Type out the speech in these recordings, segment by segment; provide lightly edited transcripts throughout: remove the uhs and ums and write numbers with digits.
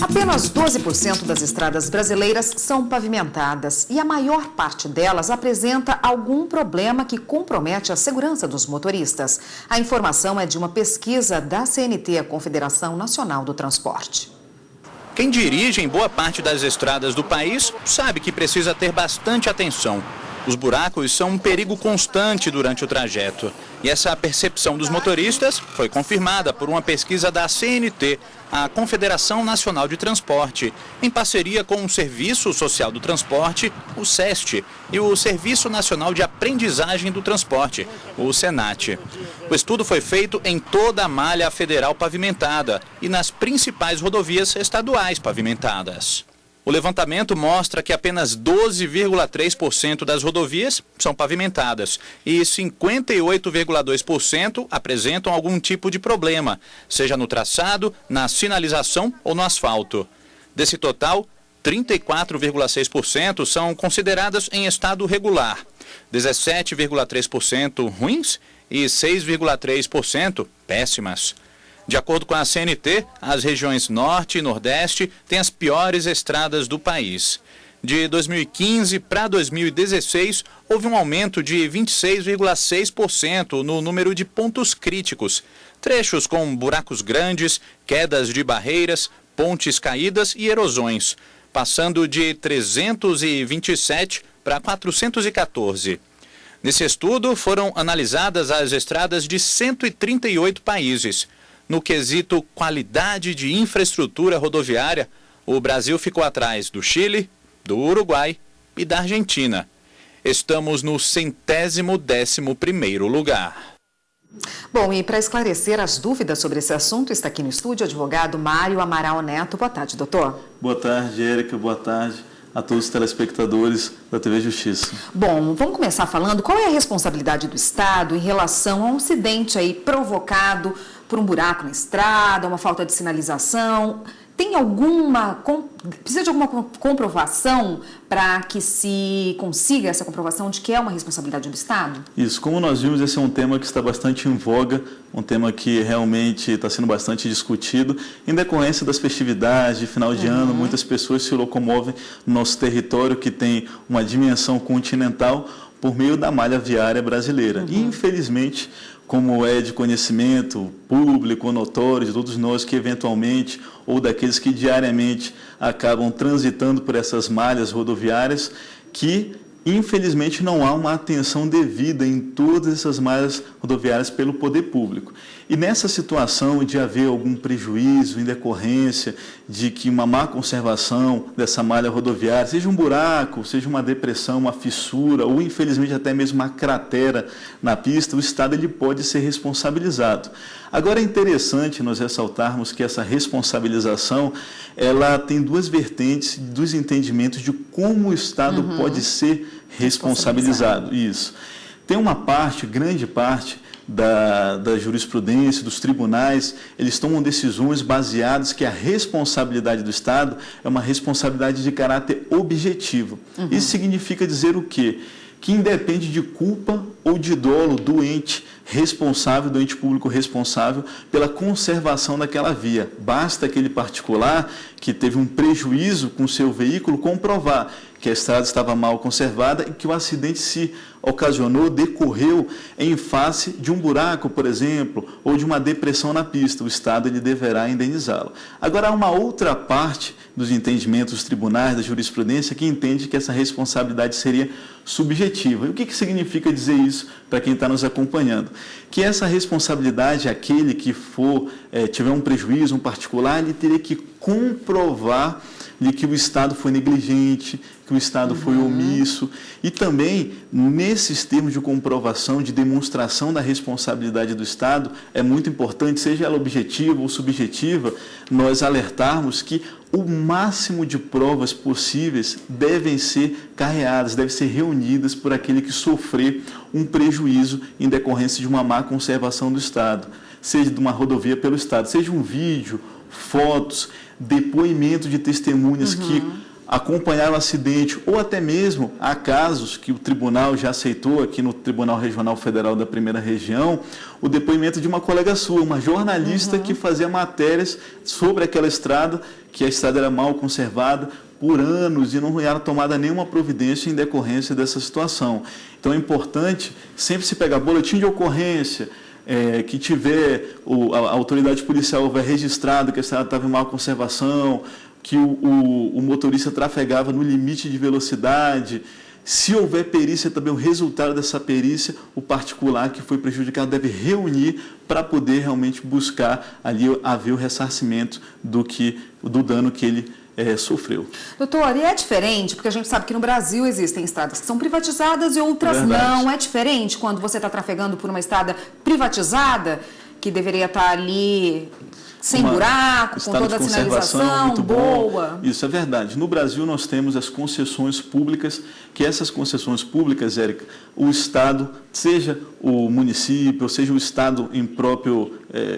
Apenas 12% das estradas brasileiras são pavimentadas e a maior parte delas apresenta algum problema que compromete a segurança dos motoristas. A informação é de uma pesquisa da CNT, a Confederação Nacional do Transporte. Quem dirige em boa parte das estradas do país sabe que precisa ter bastante atenção. Os buracos são um perigo constante durante o trajeto. E essa percepção dos motoristas foi confirmada por uma pesquisa da CNT, a Confederação Nacional de Transporte, em parceria com o Serviço Social do Transporte, o SEST, e o Serviço Nacional de Aprendizagem do Transporte, o SENAT. O estudo foi feito em toda a malha federal pavimentada e nas principais rodovias estaduais pavimentadas. O levantamento mostra que apenas 12,3% das rodovias são pavimentadas e 58,2% apresentam algum tipo de problema, seja no traçado, na sinalização ou no asfalto. Desse total, 34,6% são consideradas em estado regular, 17,3% ruins e 6,3% péssimas. De acordo com a CNT, as regiões Norte e Nordeste têm as piores estradas do país. De 2015 para 2016, houve um aumento de 26,6% no número de pontos críticos. Trechos com buracos grandes, quedas de barreiras, pontes caídas e erosões, passando de 327 para 414. Nesse estudo, foram analisadas as estradas de 138 países. No quesito qualidade de infraestrutura rodoviária, o Brasil ficou atrás do Chile, do Uruguai e da Argentina. Estamos no 111º lugar. Bom, e para esclarecer as dúvidas sobre esse assunto, está aqui no estúdio o advogado Mário Amaral Neto. Boa tarde, doutor. Boa tarde, Érica. Boa tarde a todos os telespectadores da TV Justiça. Bom, vamos começar falando qual é a responsabilidade do Estado em relação a um acidente aí provocado por um buraco na estrada, uma falta de sinalização. Precisa de alguma comprovação para que se consiga essa comprovação de que é uma responsabilidade do Estado? Isso, como nós vimos, esse é um tema que está bastante em voga, um tema que realmente está sendo bastante discutido. Em decorrência das festividades de final de ano, muitas pessoas se locomovem no nosso território, que tem uma dimensão continental, por meio da malha viária brasileira. E, infelizmente, como é de conhecimento público, notório, de todos nós que eventualmente, ou daqueles que diariamente acabam transitando por essas malhas rodoviárias, que infelizmente não há uma atenção devida em todas essas malhas rodoviárias pelo poder público. E nessa situação de haver algum prejuízo em decorrência de que uma má conservação dessa malha rodoviária, seja um buraco, seja uma depressão, uma fissura ou infelizmente até mesmo uma cratera na pista, o Estado ele pode ser responsabilizado. Agora é interessante nós ressaltarmos que essa responsabilização ela tem duas vertentes, dois entendimentos de como o Estado pode ser responsabilizado. Isso. Tem uma parte, grande parte, da jurisprudência, dos tribunais, eles tomam decisões baseadas que a responsabilidade do Estado é uma responsabilidade de caráter objetivo. Isso significa dizer o quê? Que independe de culpa ou de dolo do ente responsável, do ente público responsável pela conservação daquela via. Basta aquele particular que teve um prejuízo com o seu veículo comprovar que a estrada estava mal conservada e que o acidente se ocasionou, decorreu em face de um buraco, por exemplo, ou de uma depressão na pista. O Estado ele deverá indenizá-lo. Agora, há uma outra parte dos entendimentos dos tribunais, da jurisprudência, que entende que essa responsabilidade seria subjetiva. E o que significa dizer isso para quem está nos acompanhando? Que essa responsabilidade, aquele que tiver um prejuízo, um particular, ele teria que comprovar que o Estado foi negligente, que o Estado foi omisso. E também, nesses termos de comprovação, de demonstração da responsabilidade do Estado, é muito importante, seja ela objetiva ou subjetiva, nós alertarmos que o máximo de provas possíveis devem ser carreadas, devem ser reunidas por aquele que sofrer um prejuízo em decorrência de uma má conservação do Estado, seja de uma rodovia pelo Estado, seja um vídeo, fotos, depoimento de testemunhas que acompanhar o acidente, ou até mesmo há casos que o tribunal já aceitou aqui no Tribunal Regional Federal da Primeira Região, o depoimento de uma colega sua, uma jornalista que fazia matérias sobre aquela estrada, que a estrada era mal conservada por anos e não era tomada nenhuma providência em decorrência dessa situação. Então é importante sempre se pegar boletim de ocorrência, que tiver a autoridade policial houver registrado que a estrada estava em má conservação, que o motorista trafegava no limite de velocidade. Se houver perícia também, o resultado dessa perícia, o particular que foi prejudicado deve reunir para poder realmente buscar ali haver o ressarcimento do dano que ele sofreu. Doutor, e é diferente, porque a gente sabe que no Brasil existem estradas que são privatizadas e outras não. É diferente quando você está trafegando por uma estrada privatizada, que deveria estar ali sem buraco, com toda a sinalização muito boa. Bom. Isso é verdade. No Brasil nós temos as concessões públicas, que essas concessões públicas, Érica, o Estado, seja o município, ou seja o Estado em próprio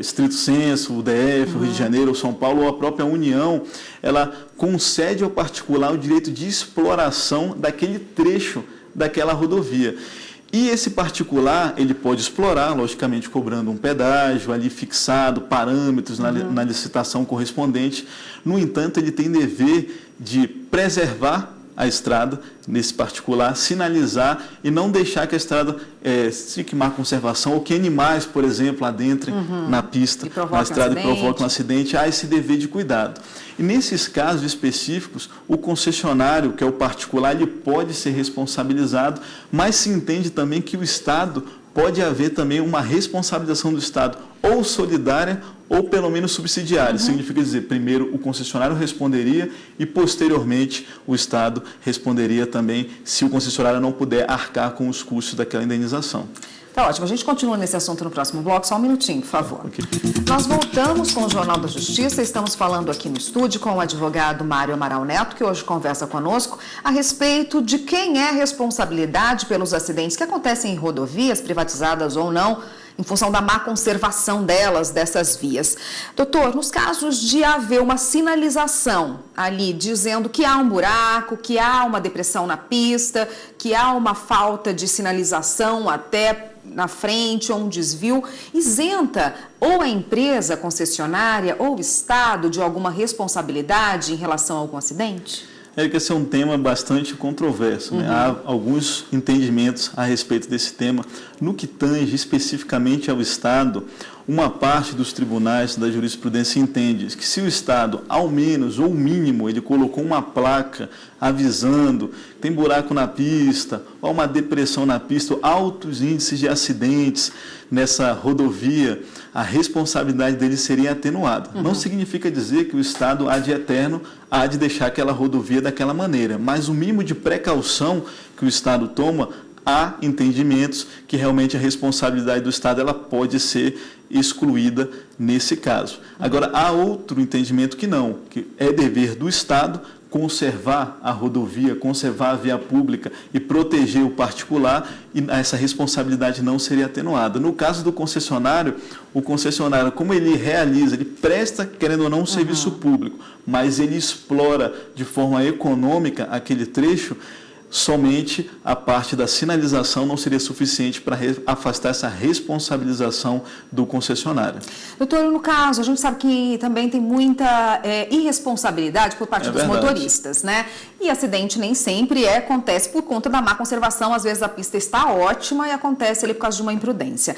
estrito senso, o DF, o Rio de Janeiro, ou São Paulo, ou a própria União, ela concede ao particular o direito de exploração daquele trecho daquela rodovia. E esse particular, ele pode explorar, logicamente cobrando um pedágio ali fixado, parâmetros na licitação correspondente. No entanto, ele tem dever de preservar a estrada, nesse particular, sinalizar e não deixar que a estrada fique má conservação ou que animais, por exemplo, adentrem na pista, na estrada e provoquem um acidente. Há esse dever de cuidado. E nesses casos específicos, o concessionário, que é o particular, ele pode ser responsabilizado, mas se entende também que o Estado pode haver também uma responsabilização do Estado, ou solidária, ou pelo menos subsidiária. Significa dizer, primeiro o concessionário responderia e, posteriormente, o Estado responderia também se o concessionário não puder arcar com os custos daquela indenização. Tá ótimo. A gente continua nesse assunto no próximo bloco. Só um minutinho, por favor. Okay. Nós voltamos com o Jornal da Justiça. Estamos falando aqui no estúdio com o advogado Mário Amaral Neto, que hoje conversa conosco a respeito de quem é a responsabilidade pelos acidentes que acontecem em rodovias, privatizadas ou não, em função da má conservação dessas vias. Doutor, nos casos de haver uma sinalização ali dizendo que há um buraco, que há uma depressão na pista, que há uma falta de sinalização até na frente ou um desvio, isenta ou a empresa concessionária ou o Estado de alguma responsabilidade em relação a algum acidente? Érica, esse é um tema bastante controverso, né? Há alguns entendimentos a respeito desse tema. No que tange especificamente ao Estado, uma parte dos tribunais da jurisprudência entende que se o Estado, ao menos ou mínimo, ele colocou uma placa avisando que tem buraco na pista, ou uma depressão na pista, altos índices de acidentes nessa rodovia, a responsabilidade dele seria atenuada. Não significa dizer que o Estado, ad eterno, há de deixar aquela rodovia daquela maneira, mas o mínimo de precaução que o Estado toma, há entendimentos que realmente a responsabilidade do Estado ela pode ser excluída nesse caso. Agora, há outro entendimento que não, que é dever do Estado conservar a rodovia, conservar a via pública e proteger o particular, e essa responsabilidade não seria atenuada. No caso do concessionário, o concessionário, como ele realiza, ele presta, querendo ou não, um serviço público, mas ele explora de forma econômica aquele trecho, somente a parte da sinalização não seria suficiente para afastar essa responsabilização do concessionário. Doutor, no caso, a gente sabe que também tem muita irresponsabilidade por parte dos motoristas, né? E acidente nem sempre acontece por conta da má conservação, às vezes a pista está ótima e acontece ali por causa de uma imprudência.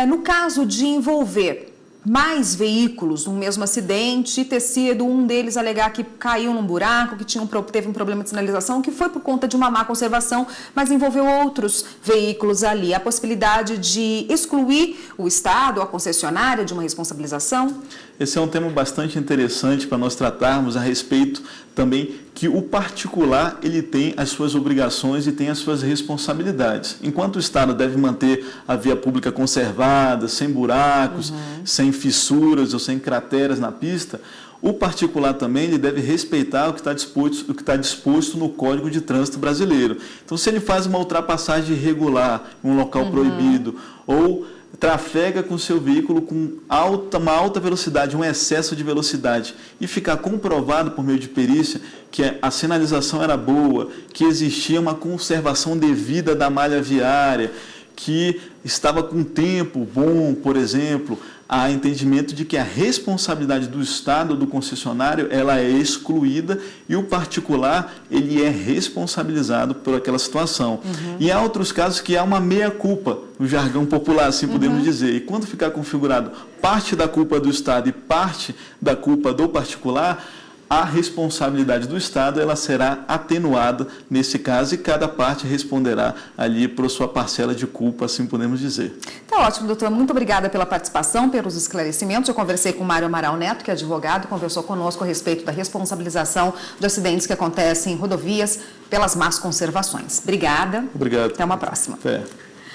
No caso de envolver mais veículos no mesmo acidente, ter sido um deles alegar que caiu num buraco, que teve um problema de sinalização, que foi por conta de uma má conservação, mas envolveu outros veículos ali. A possibilidade de excluir o Estado, a concessionária, de uma responsabilização? Esse é um tema bastante interessante para nós tratarmos a respeito também que o particular ele tem as suas obrigações e tem as suas responsabilidades. Enquanto o Estado deve manter a via pública conservada, sem buracos, sem fissuras ou sem crateras na pista, o particular também ele deve respeitar o que está disposto no Código de Trânsito Brasileiro. Então, se ele faz uma ultrapassagem irregular em um local proibido ou trafega com seu veículo com uma alta velocidade, um excesso de velocidade, e ficar comprovado por meio de perícia que a sinalização era boa, que existia uma conservação devida da malha viária, que estava com tempo bom, por exemplo, há entendimento de que a responsabilidade do Estado, do concessionário, ela é excluída e o particular, ele é responsabilizado por aquela situação. E há outros casos que há uma meia-culpa, no jargão popular, assim podemos dizer. E quando ficar configurado parte da culpa do Estado e parte da culpa do particular, a responsabilidade do Estado ela será atenuada nesse caso e cada parte responderá ali por sua parcela de culpa, assim podemos dizer. Tá ótimo, doutor. Muito obrigada pela participação, pelos esclarecimentos. Eu conversei com o Mário Amaral Neto, que é advogado, conversou conosco a respeito da responsabilização de acidentes que acontecem em rodovias pelas más conservações. Obrigada. Obrigado. Até uma próxima. Até.